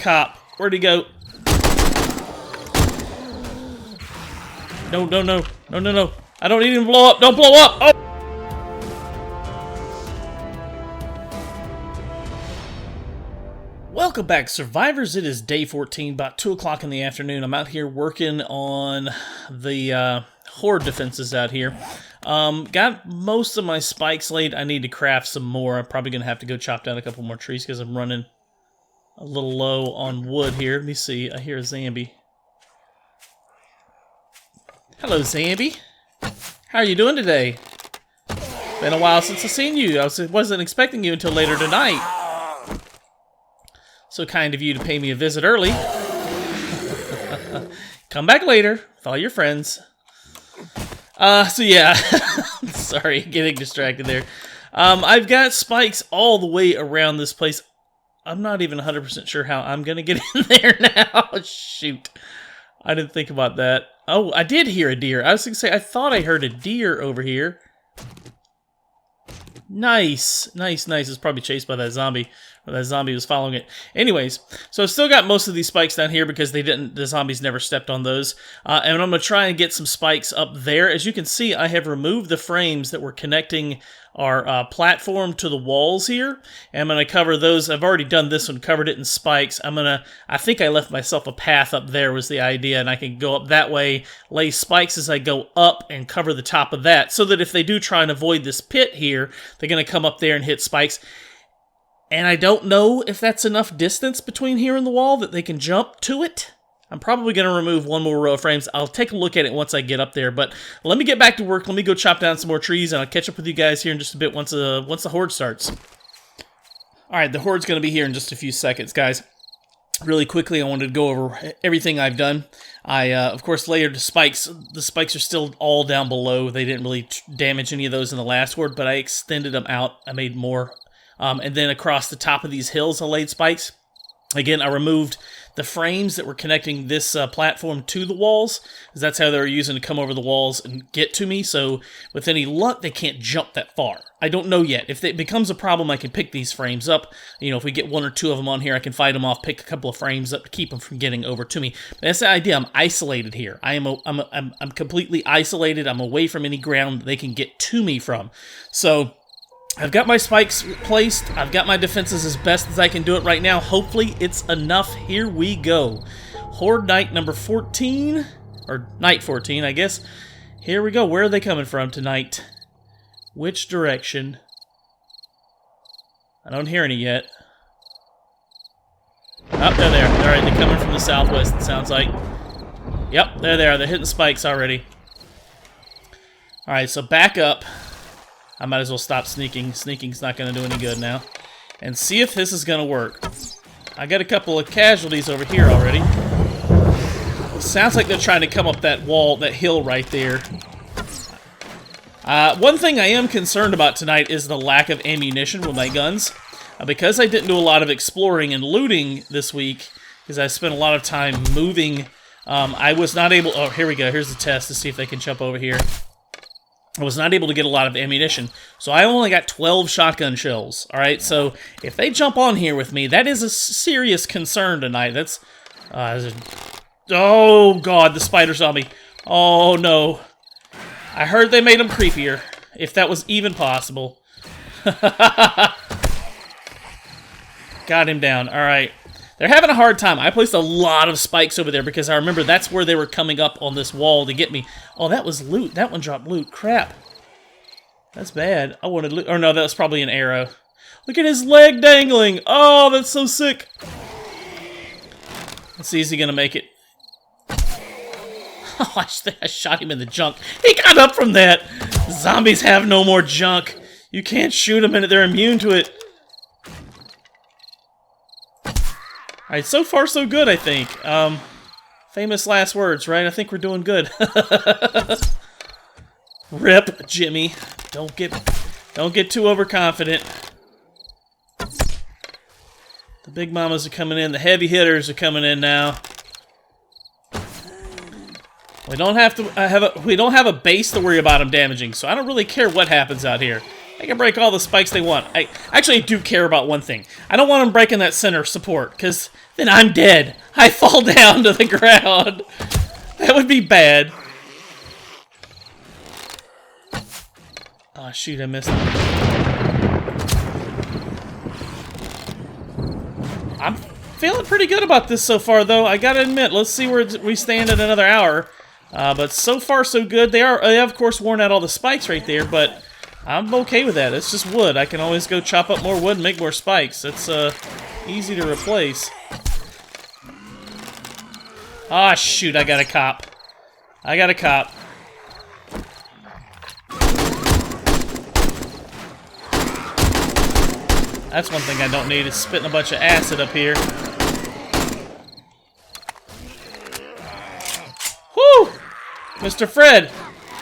cop. Where'd he go? No, no, no. No, no, no. I don't need him to blow up. Don't blow up! Oh! Welcome back, survivors. It is day 14, about 2 o'clock in the afternoon. I'm out here working on the Horde defenses out here. Got most of my spikes laid. I need to craft some more. I'm probably going to have to go chop down a couple more trees because I'm running a little low on wood here. Let me see. I hear a zombie. Hello, Zambi. How are you doing today? Been a while since I've seen you. I wasn't expecting you until later tonight. So kind of you to pay me a visit early. Come back later with all your friends. So yeah. Sorry, getting distracted there. I've got spikes all the way around this place. I'm not even 100% sure how I'm going to get in there now. Shoot. I didn't think about that. Oh, I did hear a deer. I was going to say, I thought I heard a deer over here. Nice. Nice, nice. It's probably chased by that zombie. Or that zombie was following it. Anyways, so I've still got most of these spikes down here because the zombies never stepped on those. And I'm going to try and get some spikes up there. As you can see, I have removed the frames that were connecting our platform to the walls here. And I'm going to cover those. I've already done this one, covered it in spikes. I think I left myself a path up there was the idea, and I can go up that way, lay spikes as I go up, and cover the top of that, so that if they do try and avoid this pit here, they're going to come up there and hit spikes. And I don't know if that's enough distance between here and the wall that they can jump to it. I'm probably going to remove one more row of frames. I'll take a look at it once I get up there. But let me get back to work. Let me go chop down some more trees, and I'll catch up with you guys here in just a bit once the Horde starts. Alright, the Horde's going to be here in just a few seconds, guys. Really quickly, I wanted to go over everything I've done. I, of course, layered the spikes. The spikes are still all down below. They didn't really damage any of those in the last Horde, but I extended them out. I made more. And then across the top of these hills, I laid spikes. Again, I removed the frames that were connecting this platform to the walls, because that's how they were using to come over the walls and get to me. So with any luck, they can't jump that far. I don't know yet. If it becomes a problem, I can pick these frames up. You know, if we get one or two of them on here, I can fight them off, pick a couple of frames up to keep them from getting over to me. But that's the idea. I'm isolated here. I'm completely isolated. I'm away from any ground they can get to me from. So I've got my spikes placed. I've got my defenses as best as I can do it right now. Hopefully it's enough. Here we go. Horde night number 14. Or night 14, I guess. Here we go. Where are they coming from tonight? Which direction? I don't hear any yet. Oh, they're there. Alright, they're coming from the southwest, it sounds like. Yep, they're there. They're hitting spikes already. Alright, so back up. I might as well stop sneaking. Sneaking's not going to do any good now. And see if this is going to work. I got a couple of casualties over here already. Sounds like they're trying to come up that wall, that hill right there. One thing I am concerned about tonight is the lack of ammunition with my guns. Because I didn't do a lot of exploring and looting this week, because I spent a lot of time moving, I was not able... Oh, here we go. Here's the test to see if they can jump over here. I was not able to get a lot of ammunition, so I only got 12 shotgun shells. Alright, so if they jump on here with me, that is a serious concern tonight. That's... oh, God, the spider zombie. Oh, no. I heard they made them creepier, if that was even possible. Got him down. Alright. They're having a hard time. I placed a lot of spikes over there because I remember that's where they were coming up on this wall to get me. Oh, that was loot. That one dropped loot. Crap. That's bad. I wanted loot. Or no, that was probably an arrow. Look at his leg dangling. Oh, that's so sick. Let's see, is he going to make it? Oh, I shot him in the junk. He got up from that. Zombies have no more junk. You can't shoot them and they're immune to it. Alright, so far so good, I think. Famous last words, right? I think we're doing good. Rip, Jimmy. Don't get too overconfident. The big mamas are coming in. The heavy hitters are coming in now. We don't have a base to worry about them damaging, so I don't really care what happens out here. They can break all the spikes they want. I actually do care about one thing. I don't want them breaking that center support, because then I'm dead. I fall down to the ground. That would be bad. Oh, shoot, I missed it. I'm feeling pretty good about this so far, though. I gotta admit, let's see where we stand in another hour. But so far, so good. They have, of course, worn out all the spikes right there, but I'm okay with that. It's just wood. I can always go chop up more wood and make more spikes. It's easy to replace. Ah, shoot, I got a cop. I got a cop. That's one thing I don't need, is spitting a bunch of acid up here. Whew! Mr. Fred,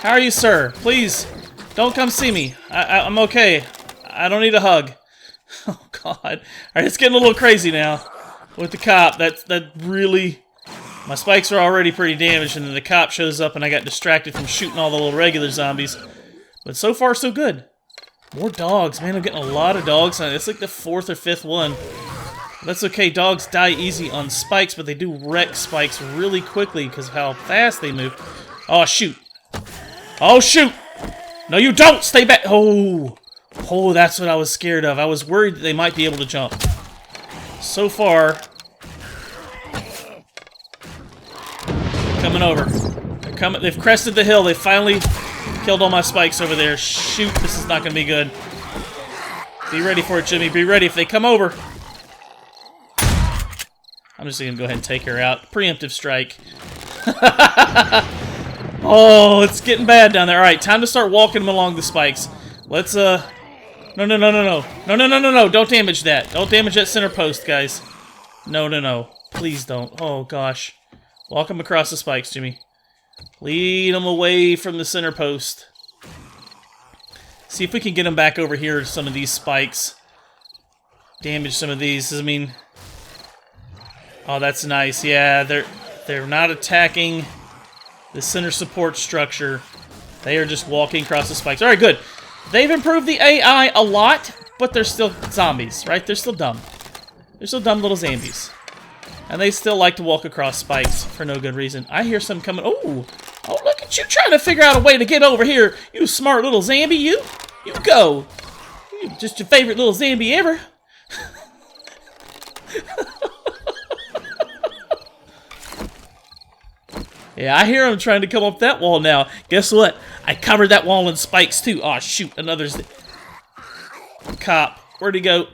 how are you, sir? Please, don't come see me. I'm okay. I don't need a hug. Oh, God. Alright, it's getting a little crazy now with the cop. That really... My spikes are already pretty damaged, and then the cop shows up, and I got distracted from shooting all the little regular zombies. But so far, so good. More dogs. Man, I'm getting a lot of dogs. It's like the 4th or 5th one. That's okay. Dogs die easy on spikes, but they do wreck spikes really quickly because of how fast they move. Oh, shoot. Oh, shoot! No, you don't! Stay back! Oh! Oh, that's what I was scared of. I was worried that they might be able to jump. So far... Coming over. They're coming. They've crested the hill. They finally killed all my spikes over there. Shoot, this is not going to be good. Be ready for it, Jimmy. Be ready if they come over. I'm just going to go ahead and take her out. Preemptive strike. Oh, it's getting bad down there. All right, time to start walking them along the spikes. Let's, No. Don't damage that. Don't damage that center post, guys. No. Please don't. Oh, gosh. Walk them across the spikes, Jimmy. Lead them away from the center post. See if we can get them back over here to some of these spikes. Damage some of these. I mean... Oh, that's nice. Yeah, they're not attacking the center support structure. They are just walking across the spikes. Alright, good. They've improved the AI a lot, but they're still zombies, right? They're still dumb. They're still dumb little zombies. And they still like to walk across spikes for no good reason. I hear some coming. Oh, look at you trying to figure out a way to get over here. You smart little zombie, you. You go. You just your favorite little zombie ever. Yeah, I hear him trying to come up that wall now. Guess what? I covered that wall in spikes too. Oh, shoot. Another cop. Where'd he go?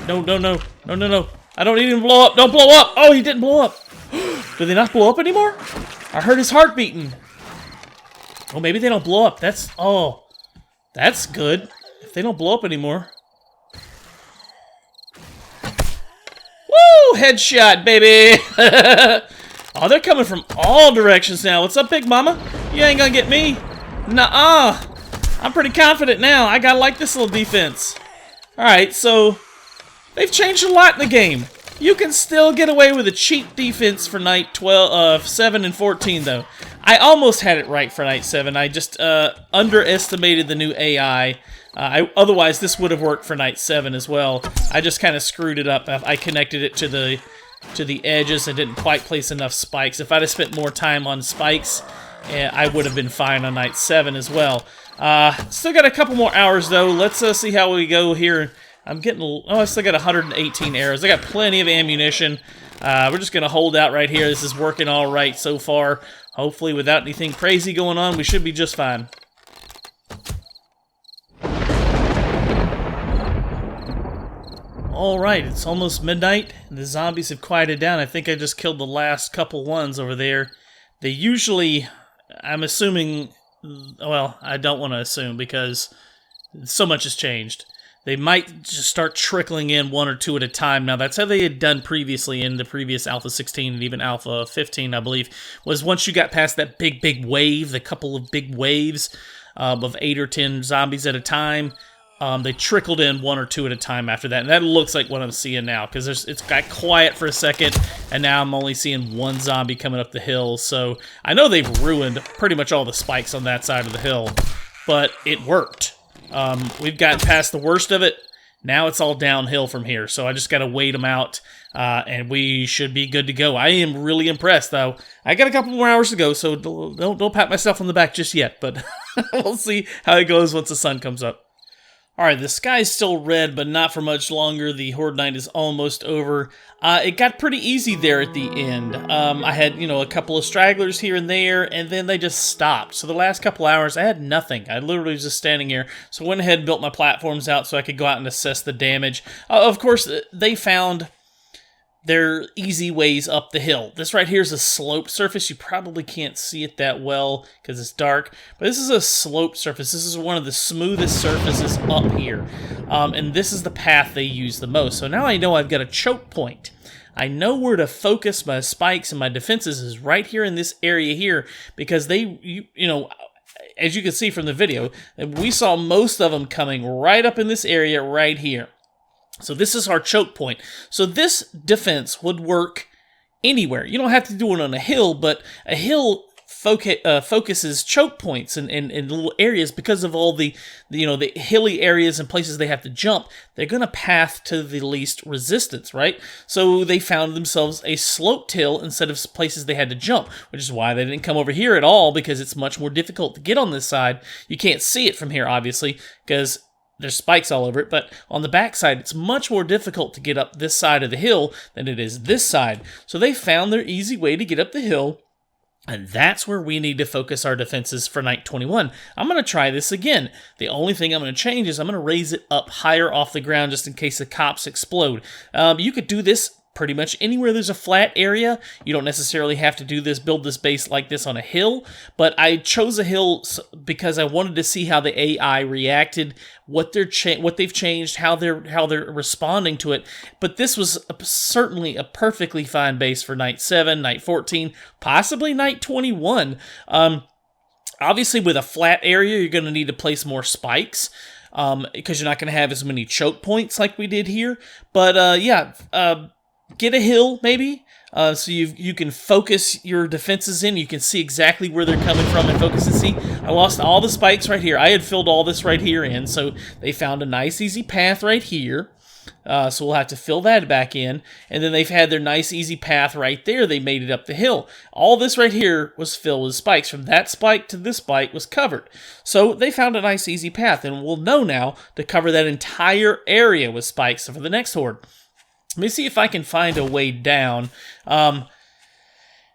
No. I don't need him to blow up. Don't blow up. Oh, he didn't blow up. Do they not blow up anymore? I heard his heart beating. Oh, maybe they don't blow up. That's good. If they don't blow up anymore. Woo! Headshot, baby! Oh, they're coming from all directions now. What's up, Big Mama? You ain't gonna get me. Nuh-uh. I'm pretty confident now. I gotta like this little defense. Alright, so... They've changed a lot in the game. You can still get away with a cheap defense for night 7 and 14, though. I almost had it right for night 7. I just underestimated the new AI. Otherwise, this would have worked for night 7 as well. I just kind of screwed it up. I connected it to the edges and didn't quite place enough spikes. If I'd have spent more time on spikes, I would have been fine on night 7 as well. Still got a couple more hours, though. Let's see how we go here. I'm getting... Oh, I still got 118 arrows. I got plenty of ammunition. We're just going to hold out right here. This is working all right so far. Hopefully, without anything crazy going on, we should be just fine. Alright, it's almost midnight, and the zombies have quieted down. I think I just killed the last couple ones over there. They usually... I'm assuming... Well, I don't want to assume, because so much has changed. They might just start trickling in 1 or 2 at a time. Now, that's how they had done previously in the previous Alpha 16 and even Alpha 15, I believe, was once you got past that big wave, the couple of big waves of 8 or 10 zombies at a time, They trickled in 1 or 2 at a time after that, and that looks like what I'm seeing now, because it's got quiet for a second, and now I'm only seeing 1 zombie coming up the hill. So I know they've ruined pretty much all the spikes on that side of the hill, but it worked. We've gotten past the worst of it. Now it's all downhill from here, so I just got to wait them out, and we should be good to go. I am really impressed, though. I got a couple more hours to go, so don't pat myself on the back just yet, but we'll see how it goes once the sun comes up. Alright, the sky's still red, but not for much longer. The Horde night is almost over. It got pretty easy there at the end. I had, a couple of stragglers here and there, and then they just stopped. So the last couple hours, I had nothing. I literally was just standing here. So I went ahead and built my platforms out so I could go out and assess the damage. Of course, they found their easy ways up the hill. This right here is a slope surface. You probably can't see it that well because it's dark, but this is a slope surface. This is one of the smoothest surfaces up here, and this is the path they use the most. So now I know I've got a choke point. I know where to focus my spikes and my defenses is right here in this area here, because as you can see from the video, we saw most of them coming right up in this area right here. So this is our choke point. So this defense would work anywhere. You don't have to do it on a hill, but a hill focuses choke points in little areas because of all the hilly areas and places they have to jump. They're going to path to the least resistance, right? So they found themselves a sloped hill instead of places they had to jump, which is why they didn't come over here at all, because it's much more difficult to get on this side. You can't see it from here, obviously, because there's spikes all over it, but on the back side, it's much more difficult to get up this side of the hill than it is this side. So they found their easy way to get up the hill, and that's where we need to focus our defenses for night 21. I'm going to try this again. The only thing I'm going to change is I'm going to raise it up higher off the ground just in case the cops explode. You could do this pretty much anywhere there's a flat area. You don't necessarily have to build this base like this on a hill, but I chose a hill because I wanted to see how the AI reacted, what they've changed, how they're responding to it. But this was certainly a perfectly fine base for night 7, night 14, possibly night 21. Obviously, with a flat area, you're going to need to place more spikes, because you're not going to have as many choke points like we did here. But get a hill, maybe, so you can focus your defenses in. You can see exactly where they're coming from and focus and see. I lost all the spikes right here. I had filled all this right here in, so they found a nice, easy path right here. So we'll have to fill that back in. And then they've had their nice, easy path right there. They made it up the hill. All this right here was filled with spikes. From that spike to this spike was covered. So they found a nice, easy path, and we'll know now to cover that entire area with spikes. So for the next horde, let me see if I can find a way down.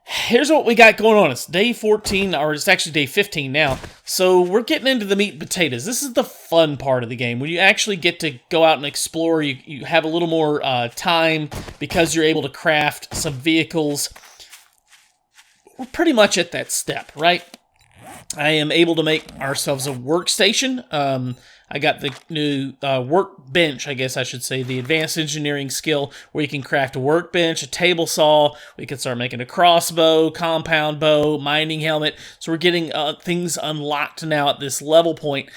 Here's what we got going on. It's day 14, or it's actually day 15 now. So we're getting into the meat and potatoes. This is the fun part of the game. When you actually get to go out and explore, you have a little more time because you're able to craft some vehicles. We're pretty much at that step, right? I am able to make ourselves a workstation. I got the new workbench, I guess I should say, the advanced engineering skill, where you can craft a workbench, a table saw. We can start making a crossbow, compound bow, mining helmet. So we're getting things unlocked now at this level point.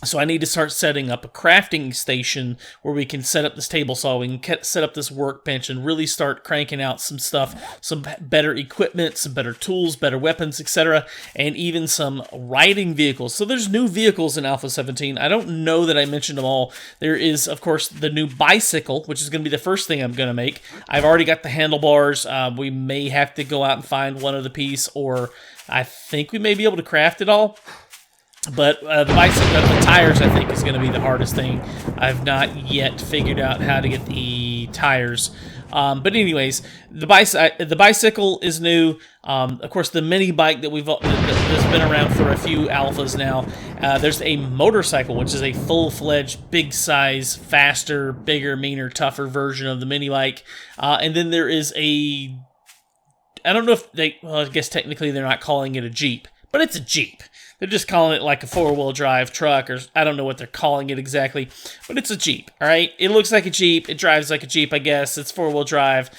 So I need to start setting up a crafting station where we can set up this table saw, we can set up this workbench, and really start cranking out some stuff, some better equipment, some better tools, better weapons, etc., and even some riding vehicles. So there's new vehicles in Alpha 17. I don't know that I mentioned them all. There is, of course, the new bicycle, which is going to be the first thing I'm going to make. I've already got the handlebars. We may have to go out and find one of the piece, or I think we may be able to craft it all. But the bicycle, the tires, I think, is going to be the hardest thing. I've not yet figured out how to get the tires. But anyways, the bicycle is new. Of course, the mini bike that's been around for a few alphas now. There's a motorcycle, which is a full-fledged, big-size, faster, bigger, meaner, tougher version of the mini bike. And then there is I don't know if I guess technically they're not calling it a Jeep, but it's a Jeep. They're just calling it like a four-wheel drive truck, or I don't know what they're calling it exactly, but it's a Jeep, all right? It looks like a Jeep. It drives like a Jeep, I guess. It's four-wheel drive.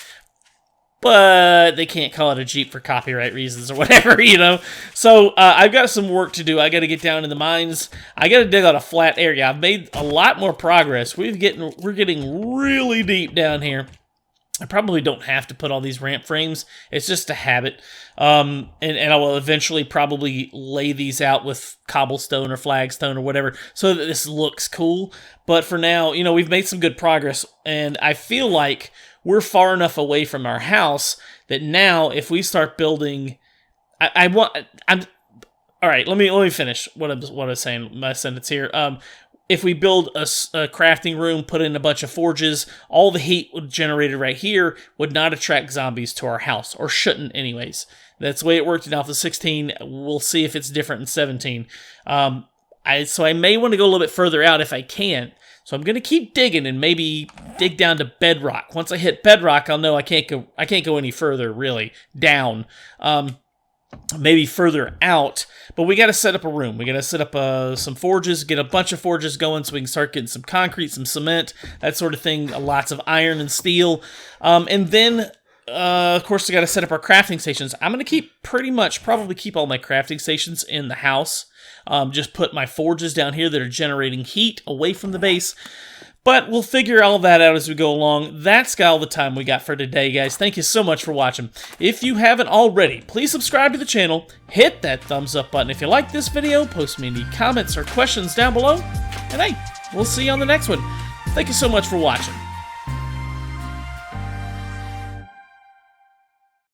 but they can't call it a Jeep for copyright reasons or whatever, you know? So I've got some work to do. I got to get down in the mines. I got to dig out a flat area. I've made a lot more progress. We're getting really deep down here. I probably don't have to put all these ramp frames. It's just a habit. And I will eventually probably lay these out with cobblestone or flagstone or whatever so that this looks cool. But for now, you know, we've made some good progress, and I feel like we're far enough away from our house that now if we start building... all right, let me finish what I was saying, my sentence here. If we build a crafting room, put in a bunch of forges, all the heat generated right here would not attract zombies to our house, or shouldn't anyways. That's the way it worked in Alpha 16. We'll see if it's different in 17. So I may want to go a little bit further out if I can. So I'm going to keep digging and maybe dig down to bedrock. Once I hit bedrock, I'll know I can't go any further, really, down. Maybe further out, but we got to set up a room. We got to set up some forges, get a bunch of forges going so we can start getting some concrete, some cement, that sort of thing, lots of iron and steel. And then, of course, we got to set up our crafting stations. I'm going to probably keep all my crafting stations in the house. Just put my forges down here that are generating heat away from the base. But we'll figure all that out as we go along. That's all the time we got for today, guys. Thank you so much for watching. If you haven't already, please subscribe to the channel, hit that thumbs up button. If you like this video, post me any comments or questions down below. And hey, we'll see you on the next one. Thank you so much for watching.